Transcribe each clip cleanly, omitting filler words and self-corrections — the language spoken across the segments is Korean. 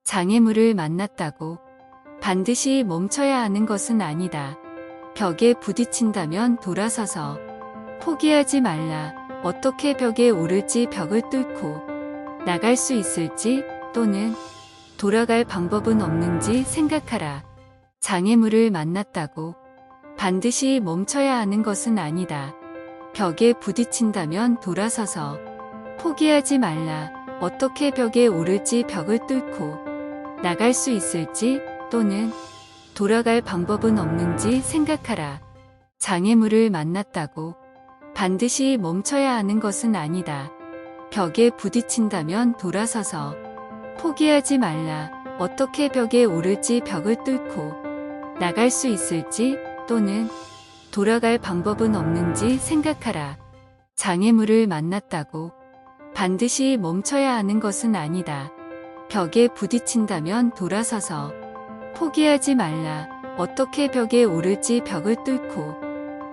장애물을 만났다고 반드시 멈춰야 하는 것은 아니다. 벽에 부딪힌다면 돌아서서 포기하지 말라. 어떻게 벽에 오를지 벽을 뚫고 나갈 수 있을지 또는 돌아갈 방법은 없는지 생각하라. 장애물을 만났다고 반드시 멈춰야 하는 것은 아니다. 벽에 부딪힌다면 돌아서서 포기하지 말라. 어떻게 벽에 오를지 벽을 뚫고 나갈 수 있을지 또는 돌아갈 방법은 없는지 생각하라. 장애물을 만났다고 반드시 멈춰야 하는 것은 아니다. 벽에 부딪힌다면 돌아서서 포기하지 말라. 어떻게 벽에 오를지 벽을 뚫고 나갈 수 있을지 또는 돌아갈 방법은 없는지 생각하라. 장애물을 만났다고 반드시 멈춰야 하는 것은 아니다. 벽에 부딪힌다면 돌아서서 포기하지 말라. 어떻게 벽에 오를지 벽을 뚫고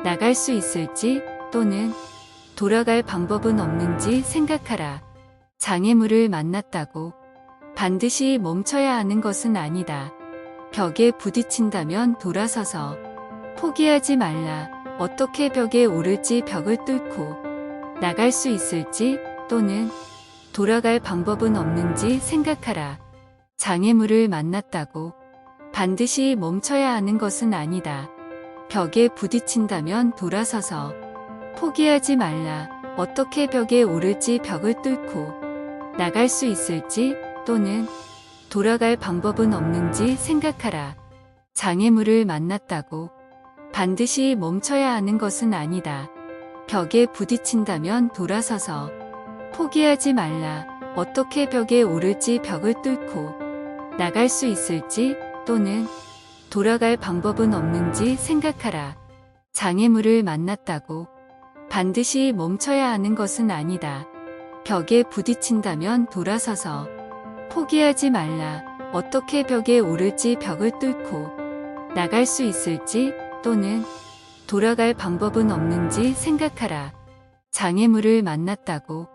나갈 수 있을지 또는 돌아갈 방법은 없는지 생각하라. 장애물을 만났다고 반드시 멈춰야 하는 것은 아니다. 벽에 부딪힌다면 돌아서서 포기하지 말라. 어떻게 벽에 오를지 벽을 뚫고 나갈 수 있을지 또는 돌아갈 방법은 없는지 생각하라. 장애물을 만났다고 반드시 멈춰야 하는 것은 아니다. 벽에 부딪힌다면 돌아서서 포기하지 말라. 어떻게 벽에 오를지 벽을 뚫고 나갈 수 있을지 또는 돌아갈 방법은 없는지 생각하라. 장애물을 만났다고 반드시 멈춰야 하는 것은 아니다. 벽에 부딪힌다면 돌아서서 포기하지 말라. 어떻게 벽에 오를지 벽을 뚫고 나갈 수 있을지 또는 돌아갈 방법은 없는지 생각하라. 장애물을 만났다고 반드시 멈춰야 하는 것은 아니다. 벽에 부딪힌다면 돌아서서 포기하지 말라. 어떻게 벽에 오를지 벽을 뚫고 나갈 수 있을지 또는 돌아갈 방법은 없는지 생각하라. 장애물을 만났다고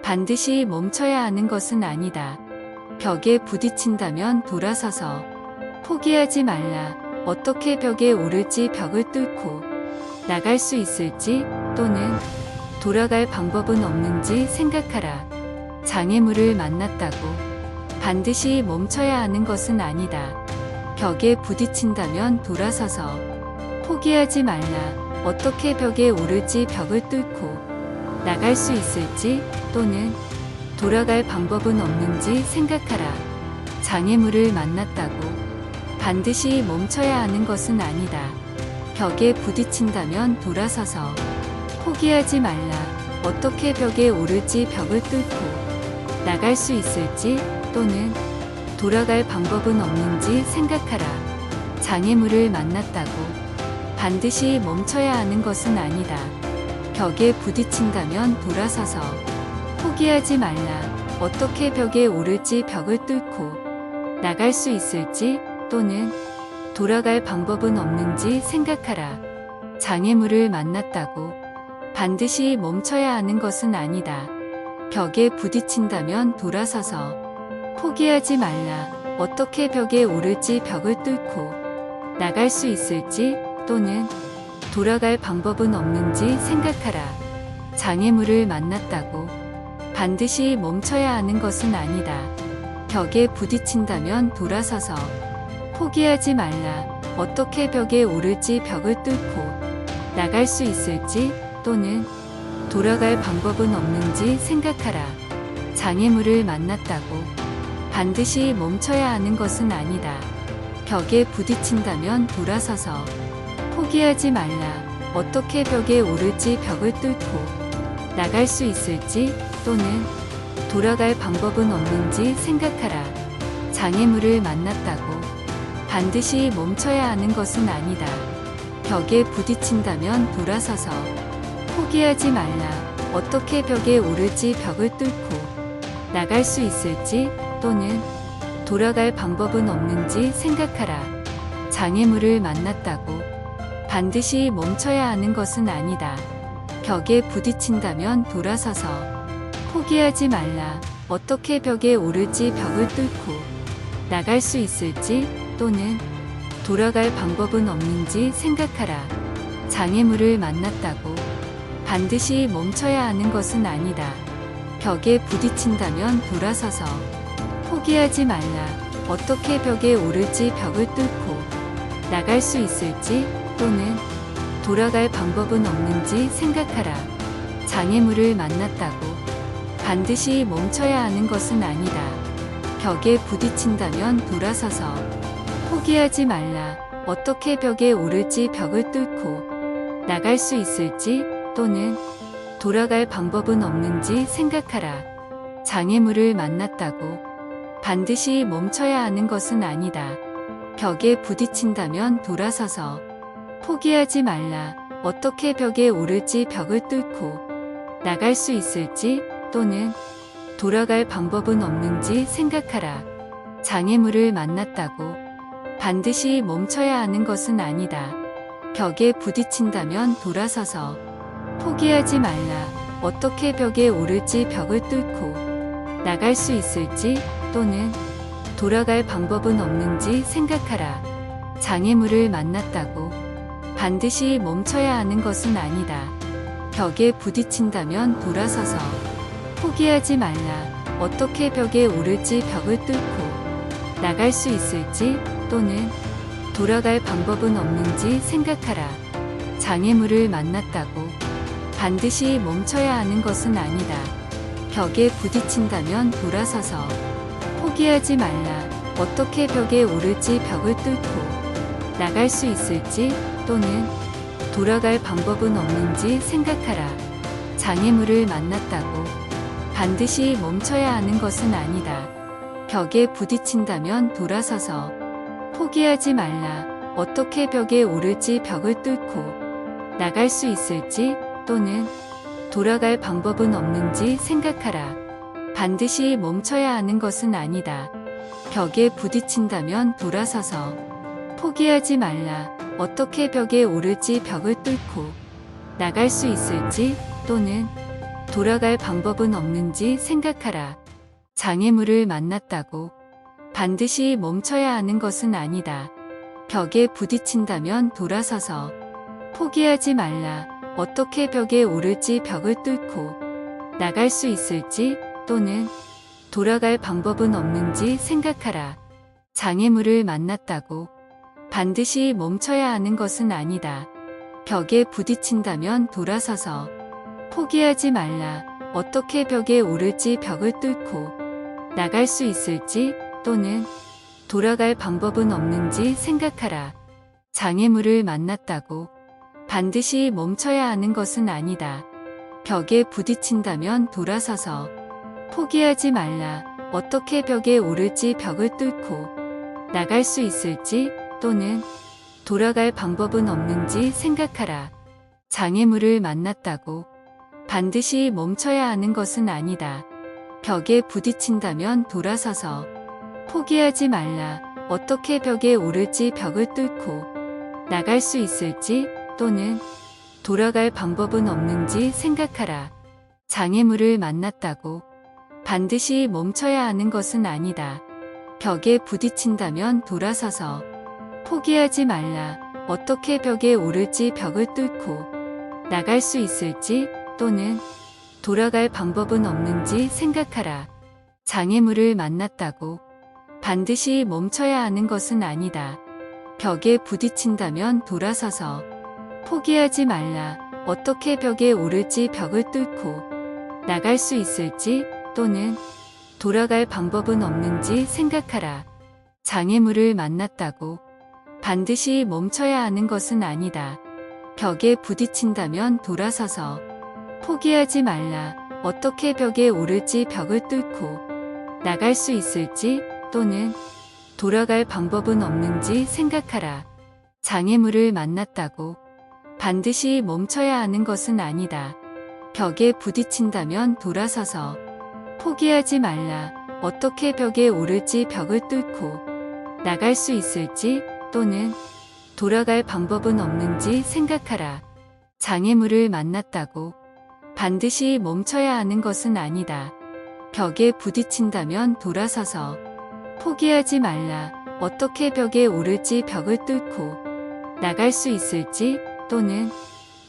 반드시 멈춰야 하는 것은 아니다. 벽에 부딪힌다면 돌아서서 포기하지 말라. 어떻게 벽에 오를지 벽을 뚫고 나갈 수 있을지 또는 돌아갈 방법은 없는지 생각하라. 장애물을 만났다고 반드시 멈춰야 하는 것은 아니다. 벽에 부딪힌다면 돌아서서 포기하지 말라. 어떻게 벽에 오를지 벽을 뚫고 나갈 수 있을지 또는 돌아갈 방법은 없는지 생각하라. 장애물을 만났다고 반드시 멈춰야 하는 것은 아니다. 벽에 부딪힌다면 돌아서서 포기하지 말라. 어떻게 벽에 오를지 벽을 뚫고 나갈 수 있을지 또는 돌아갈 방법은 없는지 생각하라. 장애물을 만났다고 반드시 멈춰야 하는 것은 아니다. 벽에 부딪힌다면 돌아서서 포기하지 말라. 어떻게 벽에 오를지 벽을 뚫고 나갈 수 있을지 또는 돌아갈 방법은 없는지 생각하라. 장애물을 만났다고 반드시 멈춰야 하는 것은 아니다. 벽에 부딪힌다면 돌아서서 포기하지 말라. 어떻게 벽에 오를지 벽을 뚫고 나갈 수 있을지 또는 돌아갈 방법은 없는지 생각하라. 장애물을 만났다고 반드시 멈춰야 하는 것은 아니다. 벽에 부딪힌다면 돌아서서 포기하지 말라. 어떻게 벽에 오를지 벽을 뚫고 나갈 수 있을지 또는 돌아갈 방법은 없는지 생각하라. 장애물을 만났다고 반드시 멈춰야 하는 것은 아니다. 벽에 부딪힌다면 돌아서서 포기하지 말라. 어떻게 벽에 오를지 벽을 뚫고 나갈 수 있을지 또는 돌아갈 방법은 없는지 생각하라. 장애물을 만났다고 반드시 멈춰야 하는 것은 아니다. 벽에 부딪힌다면 돌아서서 포기하지 말라. 어떻게 벽에 오를지 벽을 뚫고 나갈 수 있을지 또는 돌아갈 방법은 없는지 생각하라. 장애물을 만났다고 반드시 멈춰야 하는 것은 아니다. 벽에 부딪힌다면 돌아서서 포기하지 말라. 어떻게 벽에 오를지 벽을 뚫고 나갈 수 있을지 또는 돌아갈 방법은 없는지 생각하라. 장애물을 만났다고 반드시 멈춰야 하는 것은 아니다. 벽에 부딪힌다면 돌아서서 포기하지 말라. 어떻게 벽에 오를지 벽을 뚫고 나갈 수 있을지 또는 돌아갈 방법은 없는지 생각하라. 장애물을 만났다고 반드시 멈춰야 하는 것은 아니다. 벽에 부딪힌다면 돌아서서 포기하지 말라. 어떻게 벽에 오를지 벽을 뚫고 나갈 수 있을지 또는 돌아갈 방법은 없는지 생각하라. 장애물을 만났다고 반드시 멈춰야 하는 것은 아니다. 벽에 부딪힌다면 돌아서서 포기하지 말라. 어떻게 벽에 오를지 벽을 뚫고 나갈 수 있을지 또는 돌아갈 방법은 없는지 생각하라. 장애물을 만났다고 반드시 멈춰야 하는 것은 아니다. 벽에 부딪힌다면 돌아서서 포기하지 말라. 어떻게 벽에 오를지 벽을 뚫고 나갈 수 있을지 또는 돌아갈 방법은 없는지 생각하라. 장애물을 만났다고 반드시 멈춰야 하는 것은 아니다. 벽에 부딪힌다면 돌아서서 포기하지 말라. 어떻게 벽에 오를지 벽을 뚫고 나갈 수 있을지 또는 돌아갈 방법은 없는지 생각하라. 장애물을 만났다고 반드시 멈춰야 하는 것은 아니다. 벽에 부딪힌다면 돌아서서 포기하지 말라. 어떻게 벽에 오를지 벽을 뚫고 나갈 수 있을지 또는 돌아갈 방법은 없는지 생각하라. 장애물을 만났다고 반드시 멈춰야 하는 것은 아니다. 벽에 부딪힌다면 돌아서서 포기하지 말라. 어떻게 벽에 오를지 벽을 뚫고 나갈 수 있을지 또는 돌아갈 방법은 없는지 생각하라. 반드시 멈춰야 하는 것은 아니다. 벽에 부딪힌다면 돌아서서 포기하지 말라. 어떻게 벽에 오를지 벽을 뚫고 나갈 수 있을지 또는 돌아갈 방법은 없는지 생각하라. 장애물을 만났다고 반드시 멈춰야 하는 것은 아니다. 벽에 부딪힌다면 돌아서서 포기하지 말라. 어떻게 벽에 오를지 벽을 뚫고 나갈 수 있을지 또는 돌아갈 방법은 없는지 생각하라. 장애물을 만났다고 반드시 멈춰야 하는 것은 아니다. 벽에 부딪힌다면 돌아서서 포기하지 말라. 어떻게 벽에 오를지 벽을 뚫고 나갈 수 있을지 또는 돌아갈 방법은 없는지 생각하라. 장애물을 만났다고 반드시 멈춰야 하는 것은 아니다. 벽에 부딪힌다면 돌아서서 포기하지 말라. 어떻게 벽에 오를지 벽을 뚫고 나갈 수 있을지 또는 돌아갈 방법은 없는지 생각하라. 장애물을 만났다고 반드시 멈춰야 하는 것은 아니다. 벽에 부딪힌다면 돌아서서 포기하지 말라. 어떻게 벽에 오를지 벽을 뚫고 나갈 수 있을지 또는 돌아갈 방법은 없는지 생각하라. 장애물을 만났다고 반드시 멈춰야 하는 것은 아니다. 벽에 부딪힌다면 돌아서서 포기하지 말라. 어떻게 벽에 오를지 벽을 뚫고 나갈 수 있을지 또는 돌아갈 방법은 없는지 생각하라. 장애물을 만났다고 반드시 멈춰야 하는 것은 아니다. 벽에 부딪힌다면 돌아서서 포기하지 말라. 어떻게 벽에 오를지 벽을 뚫고 나갈 수 있을지 또는 돌아갈 방법은 없는지 생각하라. 장애물을 만났다고 반드시 멈춰야 하는 것은 아니다. 벽에 부딪힌다면 돌아서서 포기하지 말라. 어떻게 벽에 오를지 벽을 뚫고 나갈 수 있을지 또는 돌아갈 방법은 없는지 생각하라. 장애물을 만났다고 반드시 멈춰야 하는 것은 아니다. 벽에 부딪힌다면 돌아서서 포기하지 말라. 어떻게 벽에 오를지 벽을 뚫고 나갈 수 있을지 또는 돌아갈 방법은 없는지 생각하라. 장애물을 만났다고 반드시 멈춰야 하는 것은 아니다. 벽에 부딪힌다면 돌아서서 포기하지 말라. 어떻게 벽에 오를지 벽을 뚫고 나갈 수 있을지 또는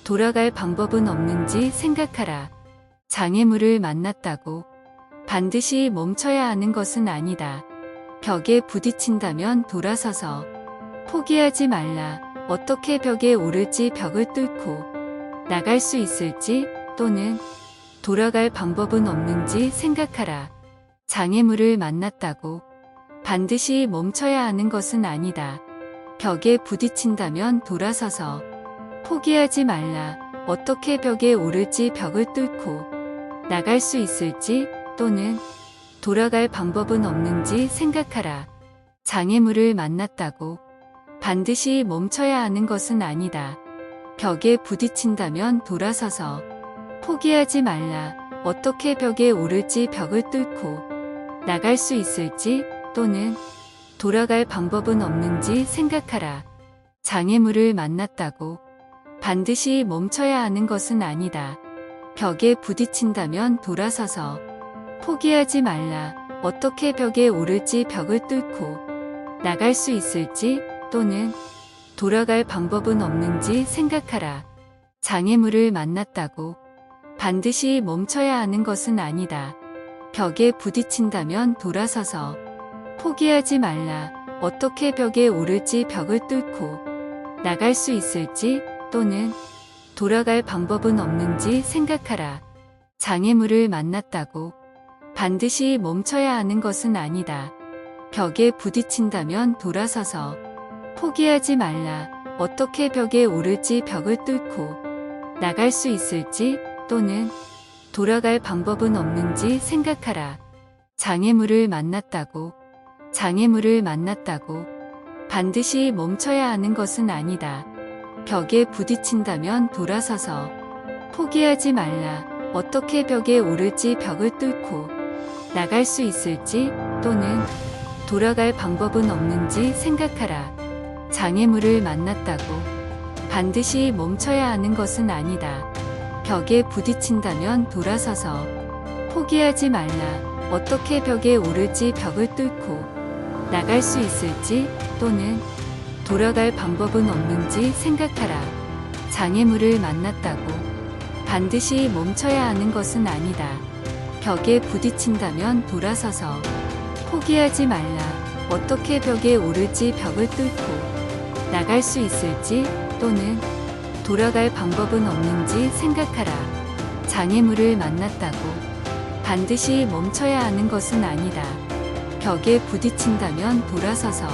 돌아갈 방법은 없는지 생각하라. 장애물을 만났다고 반드시 멈춰야 하는 것은 아니다. 벽에 부딪힌다면 돌아서서 포기하지 말라. 어떻게 벽에 오를지 벽을 뚫고 나갈 수 있을지 또는 돌아갈 방법은 없는지 생각하라. 장애물을 만났다고 반드시 멈춰야 하는 것은 아니다. 벽에 부딪힌다면 돌아서서 포기하지 말라. 어떻게 벽에 오를지 벽을 뚫고 나갈 수 있을지 또는 돌아갈 방법은 없는지 생각하라. 장애물을 만났다고 반드시 멈춰야 하는 것은 아니다. 벽에 부딪힌다면 돌아서서 포기하지 말라. 어떻게 벽에 오를지 벽을 뚫고 나갈 수 있을지 또는 돌아갈 방법은 없는지 생각하라. 장애물을 만났다고 반드시 멈춰야 하는 것은 아니다. 벽에 부딪힌다면 돌아서서 포기하지 말라. 어떻게 벽에 오를지 벽을 뚫고 나갈 수 있을지 또는 돌아갈 방법은 없는지 생각하라. 장애물을 만났다고 반드시 멈춰야 하는 것은 아니다. 벽에 부딪힌다면 돌아서서 포기하지 말라. 어떻게 벽에 오를지 벽을 뚫고 나갈 수 있을지 또는 돌아갈 방법은 없는지 생각하라. 장애물을 만났다고 반드시 멈춰야 하는 것은 아니다. 벽에 부딪힌다면 돌아서서 포기하지 말라. 어떻게 벽에 오를지 벽을 뚫고 나갈 수 있을지 또는 돌아갈 방법은 없는지 생각하라. 장애물을 만났다고 장애물을 만났다고 반드시 멈춰야 하는 것은 아니다. 벽에 부딪힌다면 돌아서서 포기하지 말라. 어떻게 벽에 오를지 벽을 뚫고 나갈 수 있을지 또는 돌아갈 방법은 없는지 생각하라. 장애물을 만났다고 반드시 멈춰야 하는 것은 아니다. 벽에 부딪힌다면 돌아서서 포기하지 말라. 어떻게 벽에 오를지 벽을 뚫고 나갈 수 있을지 또는 돌아갈 방법은 없는지 생각하라. 장애물을 만났다고 반드시 멈춰야 하는 것은 아니다. 벽에 부딪힌다면 돌아서서 포기하지 말라. 어떻게 벽에 오를지 벽을 뚫고 나갈 수 있을지 또는 돌아갈 방법은 없는지 생각하라. 장애물을 만났다고 반드시 멈춰야 하는 것은 아니다. 벽에 부딪힌다면 돌아서서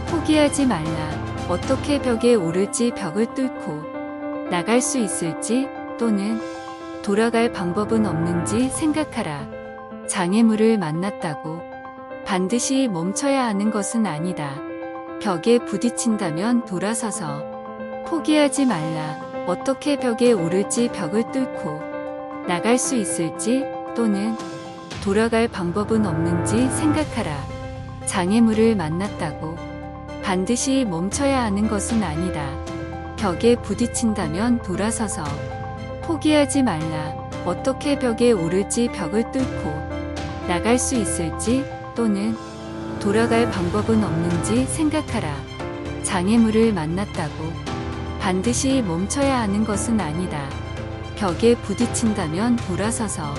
포기하지 말라. 어떻게 벽에 오를지 벽을 뚫고 나갈 수 있을지 또는 돌아갈 방법은 없는지 생각하라. 장애물을 만났다고 반드시 멈춰야 하는 것은 아니다. 벽에 부딪힌다면 돌아서서 포기하지 말라. 어떻게 벽에 오를지 벽을 뚫고 나갈 수 있을지 또는 돌아갈 방법은 없는지 생각하라. 장애물을 만났다고 반드시 멈춰야 하는 것은 아니다. 벽에 부딪힌다면 돌아서서 포기하지 말라. 어떻게 벽에 오를지 벽을 뚫고 나갈 수 있을지 또는 돌아갈 방법은 없는지 생각하라. 장애물을 만났다고 반드시 멈춰야 하는 것은 아니다. 벽에 부딪힌다면 돌아서서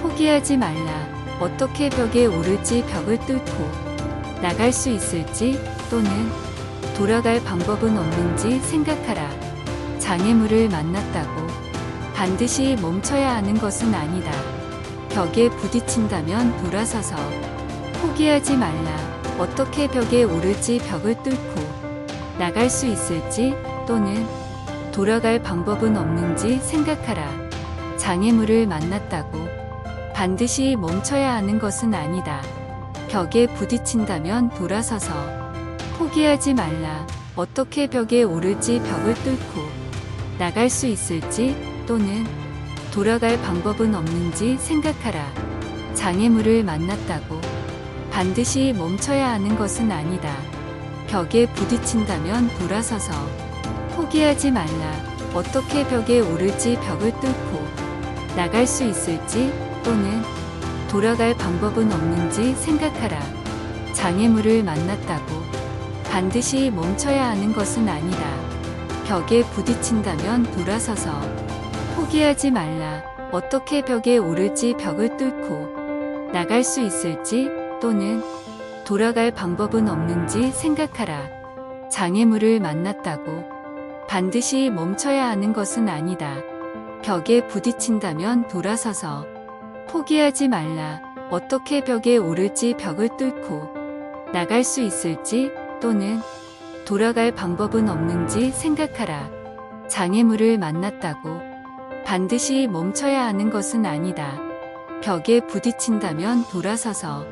포기하지 말라. 어떻게 벽에 오를지 벽을 뚫고 나갈 수 있을지 또는 돌아갈 방법은 없는지 생각하라. 장애물을 만났다고 반드시 멈춰야 하는 것은 아니다. 벽에 부딪힌다면 돌아서서 포기하지 말라. 어떻게 벽에 오를지 벽을 뚫고 나갈 수 있을지 또는 돌아갈 방법은 없는지 생각하라. 장애물을 만났다고 반드시 멈춰야 하는 것은 아니다. 벽에 부딪힌다면 돌아서서 포기하지 말라. 어떻게 벽에 오를지 벽을 뚫고 나갈 수 있을지 또는 돌아갈 방법은 없는지 생각하라. 장애물을 만났다고 반드시 멈춰야 하는 것은 아니다. 벽에 부딪힌다면 돌아서서 포기하지 말라. 어떻게 벽에 오를지 벽을 뚫고 나갈 수 있을지 또는 돌아갈 방법은 없는지 생각하라. 장애물을 만났다고 반드시 멈춰야 하는 것은 아니다. 벽에 부딪힌다면 돌아서서 포기하지 말라. 어떻게 벽에 오를지, 벽을 뚫고 나갈 수 있을지, 또는 돌아갈 방법은 없는지 생각하라. 장애물을 만났다고 반드시 멈춰야 하는 것은 아니다. 벽에 부딪힌다면 돌아서서 포기하지 말라. 어떻게 벽에 오를지, 벽을 뚫고 나갈 수 있을지, 또는 돌아갈 방법은 없는지 생각하라. 장애물을 만났다고 반드시 멈춰야 하는 것은 아니다. 벽에 부딪힌다면 돌아서서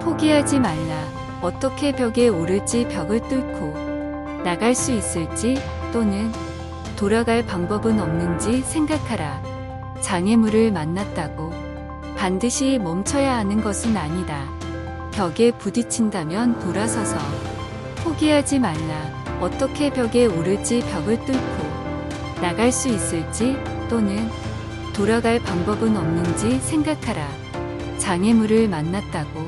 포기하지 말라. 어떻게 벽에 오를지, 벽을 뚫고 나갈 수 있을지, 또는 돌아갈 방법은 없는지 생각하라. 장애물을 만났다고 반드시 멈춰야 하는 것은 아니다. 벽에 부딪힌다면 돌아서서 포기하지 말라. 어떻게 벽에 오를지, 벽을 뚫고 나갈 수 있을지, 또는 돌아갈 방법은 없는지 생각하라. 장애물을 만났다고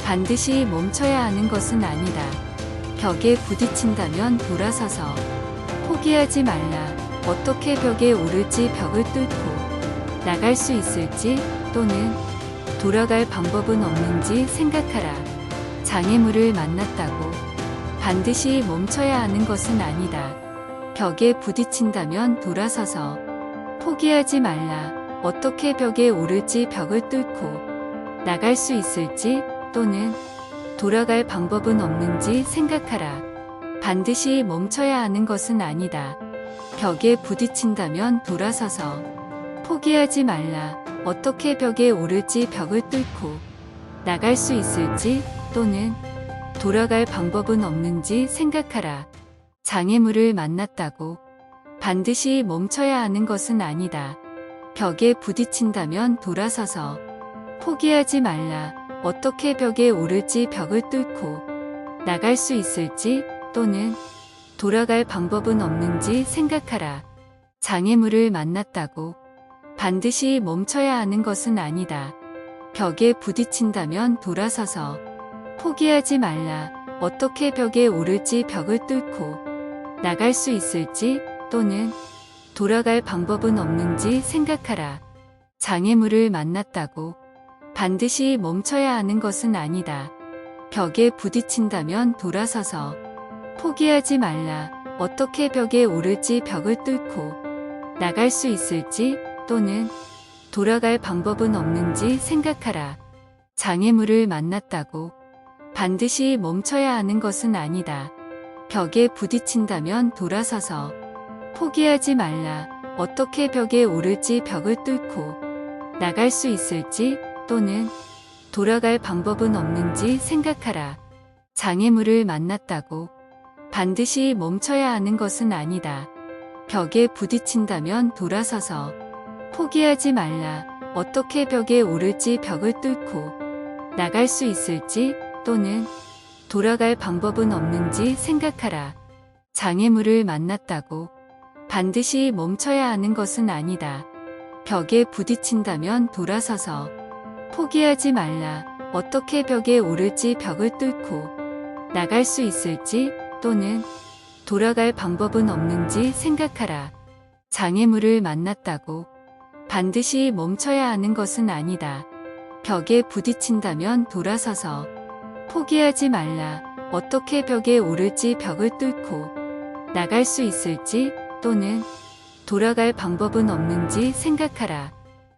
반드시 멈춰야 하는 것은 아니다. 벽에 부딪힌다면 돌아서서 포기하지 말라. 어떻게 벽에 오를지, 벽을 뚫고 나갈 수 있을지, 또는 돌아갈 방법은 없는지 생각하라. 장애물을 만났다고 반드시 멈춰야 하는 것은 아니다. 벽에 부딪힌다면 돌아서서 포기하지 말라. 어떻게 벽에 오를지, 벽을 뚫고 나갈 수 있을지, 또는 돌아갈 방법은 없는지 생각하라. 반드시 멈춰야 하는 것은 아니다. 벽에 부딪힌다면 돌아서서 포기하지 말라. 어떻게 벽에 오를지, 벽을 뚫고 나갈 수 있을지, 또는 돌아갈 방법은 없는지 생각하라. 장애물을 만났다고 반드시 멈춰야 하는 것은 아니다. 벽에 부딪힌다면 돌아서서 포기하지 말라. 어떻게 벽에 오를지, 벽을 뚫고 나갈 수 있을지, 또는 돌아갈 방법은 없는지 생각하라. 장애물을 만났다고 반드시 멈춰야 하는 것은 아니다. 벽에 부딪힌다면 돌아서서 포기하지 말라. 어떻게 벽에 오를지, 벽을 뚫고 나갈 수 있을지, 또는 돌아갈 방법은 없는지 생각하라. 장애물을 만났다고 반드시 멈춰야 하는 것은 아니다. 벽에 부딪힌다면 돌아서서 포기하지 말라. 어떻게 벽에 오를지, 벽을 뚫고 나갈 수 있을지, 또는 돌아갈 방법은 없는지 생각하라. 장애물을 만났다고 반드시 멈춰야 하는 것은 아니다. 벽에 부딪힌다면 돌아서서 포기하지 말라. 어떻게 벽에 오를지, 벽을 뚫고 나갈 수 있을지, 또는 돌아갈 방법은 없는지 생각하라. 장애물을 만났다고 반드시 멈춰야 하는 것은 아니다. 벽에 부딪힌다면 돌아서서 포기하지 말라. 어떻게 벽에 오를지, 벽을 뚫고 나갈 수 있을지, 또는 돌아갈 방법은 없는지 생각하라. 장애물을 만났다고 반드시 멈춰야 하는 것은 아니다. 벽에 부딪힌다면 돌아서서 포기하지 말라. 어떻게 벽에 오를지, 벽을 뚫고 나갈 수 있을지, 또는 돌아갈 방법은 없는지 생각하라. 장애물을 만났다고 반드시 멈춰야 하는 것은 아니다. 벽에 부딪힌다면 돌아서서 포기하지 말라. 어떻게 벽에 오를지, 벽을 뚫고 나갈 수 있을지, 또는 돌아갈 방법은 없는지 생각하라.